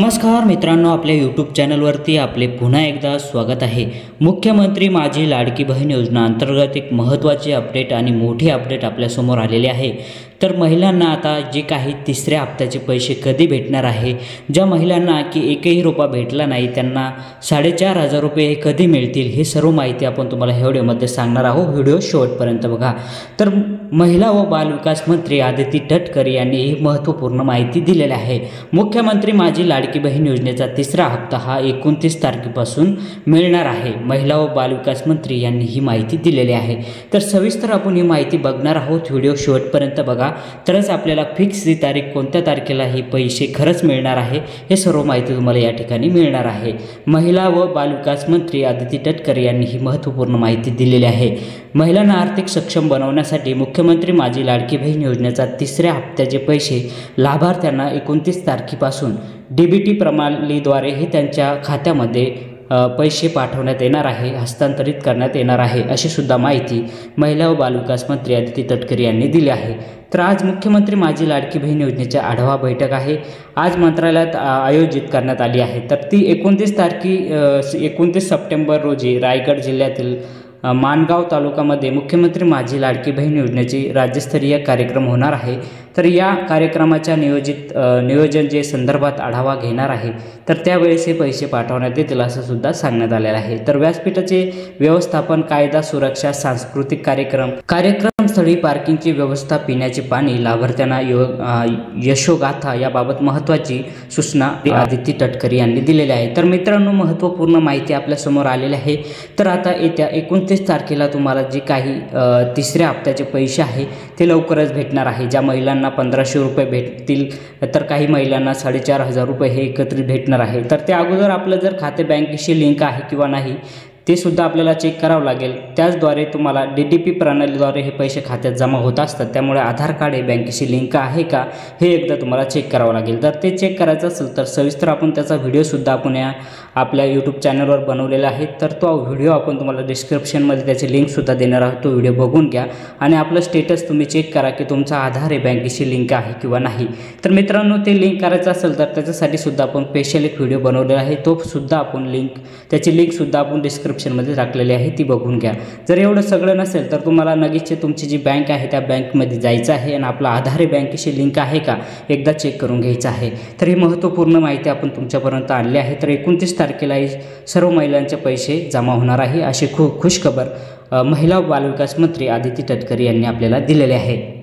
नमस्कार मित्रांनो, आपल्या यूट्यूब चॅनलवरती आपले पुन्हा एकदा स्वागत आहे। मुख्यमंत्री माझी लाडकी बहीण योजना अंतर्गत एक महत्त्वाची अपडेट आणि मोठी अपडेट आपल्यासमोर आलेली आहे। तर महिलांना आता जे काही तिसऱ्या हप्त्याचे पैसे कधी भेटणार आहे, ज्या महिलांना की एकही रुपया भेटला नाही त्यांना 4,500 रुपये कधी मिळतील, हे सर्व माहिती आपण तुम्हाला ह्या व्हिडिओमध्ये सांगणार आहोत। व्हिडिओ शेवटपर्यंत बघा। तर महिला व बालविकास मंत्री आदिती तटकरे यांनी ही महत्त्वपूर्ण माहिती दिलेली आहे। मुख्यमंत्री माझी लाडकी बहीण योजनेचा तिसरा हप्ता हा 29 तारखेपासून मिळणार आहे। महिला व बालविकास मंत्री यांनी ही माहिती दिलेली आहे। तर सविस्तर आपण ही माहिती बघणार आहोत। व्हिडिओ शेवटपर्यंत बघा, तरच आपल्याला फिक्स ही तारीख कोणत्या तारखेला हे पैसे खरंच मिळणार आहे हे सर्व माहिती तुम्हाला या ठिकाणी मिळणार आहे। महिला व बालविकास मंत्री आदिती तटकरे यांनी ही महत्त्वपूर्ण माहिती दिलेली आहे। महिलांना आर्थिक सक्षम बनवण्यासाठी मुख्यमंत्री माझी लाडकी बहीण योजनेचा तिसऱ्या हप्त्याचे पैसे लाभार्थ्यांना 29 तारखेपासून डीबीटी प्रणालीद्वारे हे त्यांच्या खात्यामध्ये पैसे पाठवण्यात येणार आहे, हस्तांतरित करण्यात येणार आहे, अशी सुद्धा माहिती महिला व बालविकास मंत्री आदिती तटकरे यांनी दिली आहे। तर आज मुख्यमंत्री माझी लाडकी बहीण योजनेची आढावा बैठक आहे, आज मंत्रालयात आयोजित करण्यात आली आहे। तर ती 29 सप्टेंबर रोजी रायगड जिल्ह्यातील माणगाव तालुक्यामध्ये मुख्यमंत्री माझी लाडकी बहीण योजनेची राज्यस्तरीय कार्यक्रम होणार आहे। तर या कार्यक्रमाच्या नियोजन जे संदर्भात आढावा घेणार आहे, तर त्यावेळेस हे पैसे पाठवण्यात येतील असं सुद्धा सांगण्यात आलेलं आहे। तर व्यासपीठाचे व्यवस्थापन, कायदा सुरक्षा, सांस्कृतिक कार्यक्रमस्थळी पार्किंगची व्यवस्था, पिण्याचे पाणी, लाभार्थ्यांना यशोगाथा याबाबत महत्त्वाची सूचना आदिती तटकरे यांनी दिलेली आहे। तर मित्रांनो, महत्त्वपूर्ण माहिती आपल्यासमोर आलेली आहे। तर आता येत्या 29 तारखेला तुम्हाला जे काही तिसऱ्या हप्त्याचे पैसे आहे ते लवकरच भेटणार आहे। ज्या महिलांना 1,500 रुपये भेटतील, तर काही महिलांना 4,500 रुपये हे एकत्रित भेटणार आहे। तर त्या अगोदर आपलं जर खाते बँकेशी लिंक आहे किंवा नाही ते सुद्धा आपल्याला चेक करावं लागेल। त्याचद्वारे तुम्हाला DDP प्रणालीद्वारे हे पैसे खात्यात जमा होत असतात, त्यामुळे आधार कार्ड हे बँकेशी लिंक आहे का हे एकदा तुम्हाला चेक करावं लागेल। तर ते चेक करायचं असेल तर सविस्तर आपण त्याचा व्हिडिओसुद्धा आपण आपल्या यूट्यूब चॅनलवर बनवलेला आहे। तर तो व्हिडिओ आपण तुम्हाला डिस्क्रिप्शनमध्ये त्याची लिंकसुद्धा देणार आहोत, तो व्हिडिओ बघून घ्या आणि आपलं स्टेटस तुम्ही चेक करा की तुमचा आधार हे बँकेशी लिंक आहे किंवा नाही। तर मित्रांनो, ते लिंक करायचं असेल तर त्याच्यासाठी सुद्धा आपण स्पेशल एक व्हिडिओ बनवलेला आहे, तो सुद्धा आपण त्याची लिंकसुद्धा आपण डिस्क्रिप्शनमध्ये टाकलेली आहे, ती बघून घ्या। जर एवढं सगळं नसेल तर तुम्हाला लगेच तुमची जी बँक आहे त्या बँकमध्ये जायचं आहे आणि आपला आधार हे बँकेशी लिंक आहे का एकदा चेक करून घ्यायचं आहे। तर ही महत्त्वपूर्ण माहिती आपण तुमच्यापर्यंत आणली आहे। तर 29 तारखेला सर्व महिलांचे पैसे जमा होणार आहे, अशी खुशखबर महिला व बालविकास मंत्री आदिती तटकरे यांनी आपल्याला दिलेले आहे।